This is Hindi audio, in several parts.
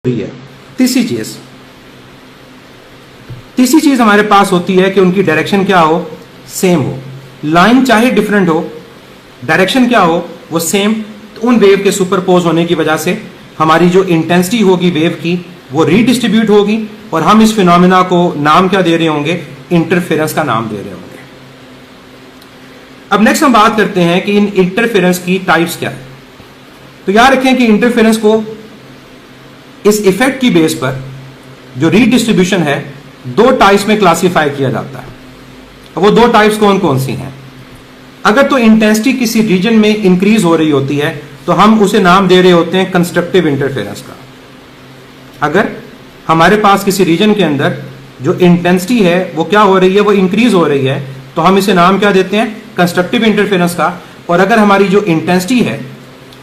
है। तीसरी चीज हमारे पास होती है कि उनकी डायरेक्शन क्या हो, सेम हो। लाइन चाहे डिफरेंट हो, डायरेक्शन क्या हो वो सेम। तो उन वेव के सुपरपोज होने की वजह से हमारी जो इंटेंसिटी होगी वेव की वो रीडिस्ट्रीब्यूट होगी और हम इस फिनोमिना को नाम क्या दे रहे होंगे, इंटरफेरेंस का नाम दे रहे होंगे। अब नेक्स्ट हम बात करते हैं कि इन इंटरफेरेंस की टाइप्स क्या है। तो याद रखें कि इंटरफेरेंस को इस इफेक्ट की बेस पर जो रीडिस्ट्रीब्यूशन है दो टाइप्स में क्लासिफाई किया जाता है। अब वो दो टाइप्स कौन कौन सी हैं? अगर तो इंटेंसिटी किसी रीजन में इंक्रीज हो रही होती है तो हम उसे नाम दे रहे होते हैं कंस्ट्रक्टिव इंटरफेरेंस का। अगर हमारे पास किसी रीजन के अंदर जो इंटेंसिटी है वो क्या हो रही है, वो इंक्रीज हो रही है, तो हम इसे नाम क्या देते हैं, कंस्ट्रक्टिव इंटरफेरेंस का। और अगर हमारी जो इंटेंसिटी है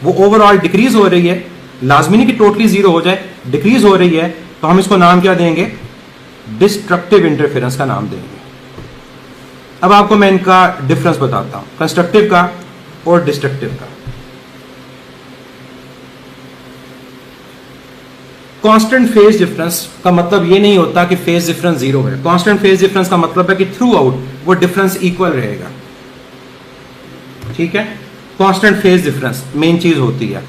वो ओवरऑल डिक्रीज हो रही है, लाजमी नहीं कि टोटली जीरो हो जाए, डिक्रीज हो रही है, तो हम इसको नाम क्या देंगे, डिस्ट्रक्टिव इंटरफेरेंस का नाम देंगे। अब आपको मैं इनका डिफरेंस बताता हूं, कंस्ट्रक्टिव का और डिस्ट्रक्टिव का। कांस्टेंट फेज डिफरेंस का मतलब ये नहीं होता कि फेज डिफरेंस जीरो है। कांस्टेंट फेज डिफरेंस का मतलब है कि थ्रू आउट वो डिफरेंस इक्वल रहेगा। ठीक है, कांस्टेंट फेज डिफरेंस मेन चीज होती है।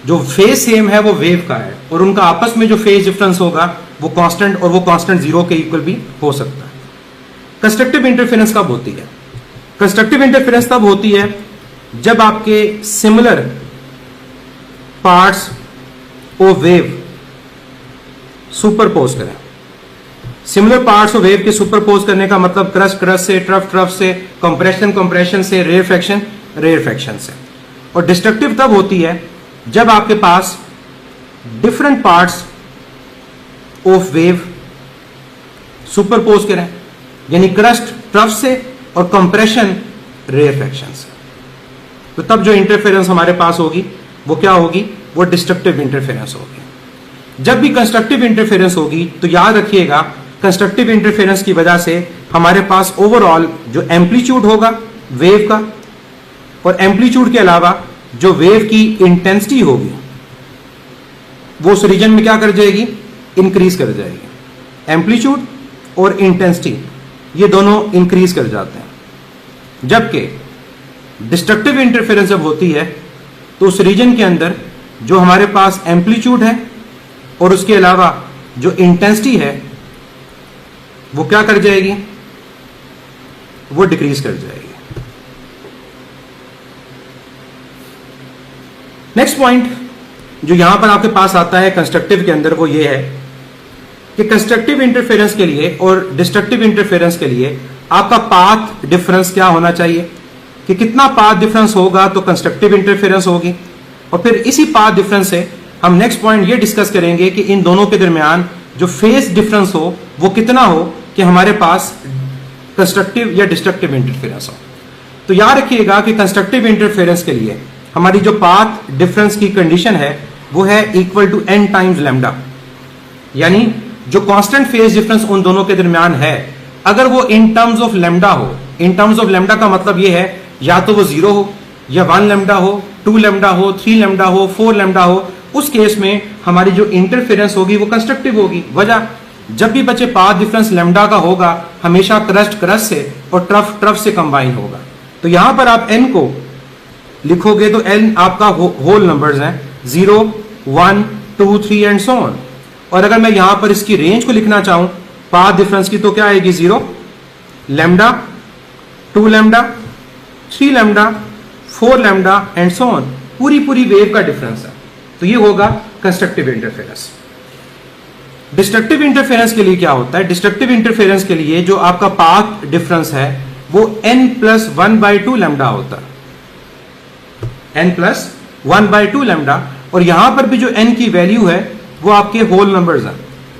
जो फेज सेम है वो वेव का है और उनका आपस में जो फेज डिफरेंस होगा वो कांस्टेंट, और वो कांस्टेंट जीरो के इक्वल भी हो सकता है। कंस्ट्रक्टिव इंटरफेरेंस कब होती है? कंस्ट्रक्टिव इंटरफेरेंस तब होती है जब आपके similar parts of wave superpose करें। सिमिलर पार्ट्स ऑफ वेव के सुपरपोज करने का मतलब क्रस्ट क्रस्ट से, ट्रफ ट्रफ से, कंप्रेशन कंप्रेशन से, रेयरफेक्शन रेयरफेक्शन से। और डिस्ट्रक्टिव तब होती है जब आपके पास different parts of wave superpose करें, यानी क्रस्ट ट्रफ से और कंप्रेशन रेयरफेक्शन से। तो तब जो इंटरफेरेंस हमारे पास होगी वो क्या होगी, वो डिस्ट्रक्टिव इंटरफेरेंस होगी। जब भी कंस्ट्रक्टिव इंटरफेरेंस होगी तो याद रखिएगा, कंस्ट्रक्टिव इंटरफेरेंस की वजह से हमारे पास ओवरऑल जो एम्पलीट्यूड होगा वेव का, और एम्पलीट्यूड के अलावा जो वेव की इंटेंसिटी होगी वो उस रीजन में क्या कर जाएगी, इंक्रीज कर जाएगी। एम्पलीट्यूड और इंटेंसिटी ये दोनों इंक्रीज कर जाते हैं। जबकि डिस्ट्रक्टिव इंटरफेरेंस जब होती है तो उस रीजन के अंदर जो हमारे पास एम्पलीट्यूड है और उसके अलावा जो इंटेंसिटी है वो क्या कर जाएगी, वो डिक्रीज कर जाएगी। नेक्स्ट पॉइंट जो यहां पर आपके पास आता है कंस्ट्रक्टिव के अंदर वो ये है कि कंस्ट्रक्टिव इंटरफेरेंस के लिए और डिस्ट्रक्टिव इंटरफेरेंस के लिए आपका पाथ डिफरेंस क्या होना चाहिए, कि कितना पाथ डिफरेंस होगा तो कंस्ट्रक्टिव इंटरफेरेंस होगी। और फिर इसी पाथ डिफरेंस से हम नेक्स्ट पॉइंट ये डिस्कस करेंगे कि इन दोनों के दरमियान जो फेज डिफरेंस हो वो कितना हो कि हमारे पास कंस्ट्रक्टिव या डिस्ट्रक्टिव इंटरफेरेंस हो। तो याद रखिएगा कि कंस्ट्रक्टिव इंटरफेरेंस के लिए हमारी जो पाथ डिफरेंस की कंडीशन है वो है equal to n times lambda, यानी जो कांस्टेंट फेज डिफरेंस उन दोनों के दरमियान है अगर वो इन टर्म्स ऑफ लैम्डा हो, इन टर्म्स ऑफ लैम्डा का मतलब ये है या तो वो जीरो हो, या 1 लैम्डा हो, 2 लैम्डा हो, 3 लैम्डा हो, 4 लैम्डा हो, उस केस में हमारी जो इंटरफेरेंस होगी वो कंस्ट्रक्टिव होगी। वजह, जब भी बच्चे पाथ डिफरेंस लैम्डा का होगा हमेशा क्रस्ट क्रस्ट से और ट्रफ ट्रफ से कंबाइन होगा। तो यहां पर आप n को लिखोगे तो n आपका होल नंबर्स हैं, 0, 1, 2, 3 एंड सो ऑन। और अगर मैं यहां पर इसकी रेंज को लिखना चाहूं पाथ डिफरेंस की तो क्या आएगी, 0 lambda, 2 lambda, 3 lambda, 4 lambda and so on. पूरी वेव का डिफरेंस है। तो ये होगा कंस्ट्रक्टिव इंटरफेरेंस। डिस्ट्रक्टिव इंटरफेरेंस के लिए क्या होता है, डिस्ट्रक्टिव इंटरफेरेंस के लिए जो आपका पाथ डिफरेंस है वो n+1/2 लैम्डा होता है, n+1/2 लैम्डा। और यहां पर भी जो n की वैल्यू है वो आपके होल नंबर्स हैं।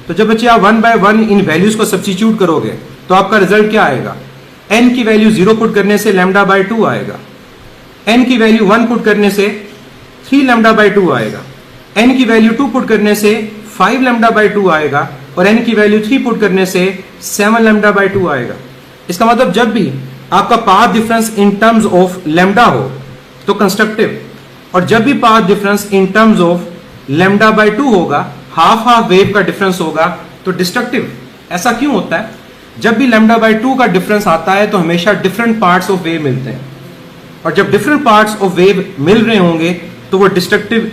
तो जब बच्चे आप 1/1 इन वैल्यूज को सब्स्टिट्यूट करोगे तो आपका रिजल्ट क्या आएगा, n की वैल्यू 0 पुट करने से λ/2 आएगा, n की वैल्यू 1 पुट करने से 3 λ/2 आएगा, n की वैल्यू 2 पुट करने से 5 λ/2 आएगा, और n की वैल्यू 3 पुट करने से 7 λ/2 आएगा। इसका मतलब जब भी आपका path difference in terms of lambda हो तो कंस्ट्रक्टिव, और जब भी path difference in terms of λ/2 होगा हाफ वेव का डिफरेंस होगा तो डिस्ट्रक्टिव। ऐसा क्यों होता है? जब भी λ/2 का डिफरेंस आता है तो हमेशा डिफरेंट पार्ट्स ऑफ वेव मिलते हैं, और जब डिफरेंट पार्ट्स ऑफ वेव मिल रहे होंगे तो वो डिस्ट्रक्टिव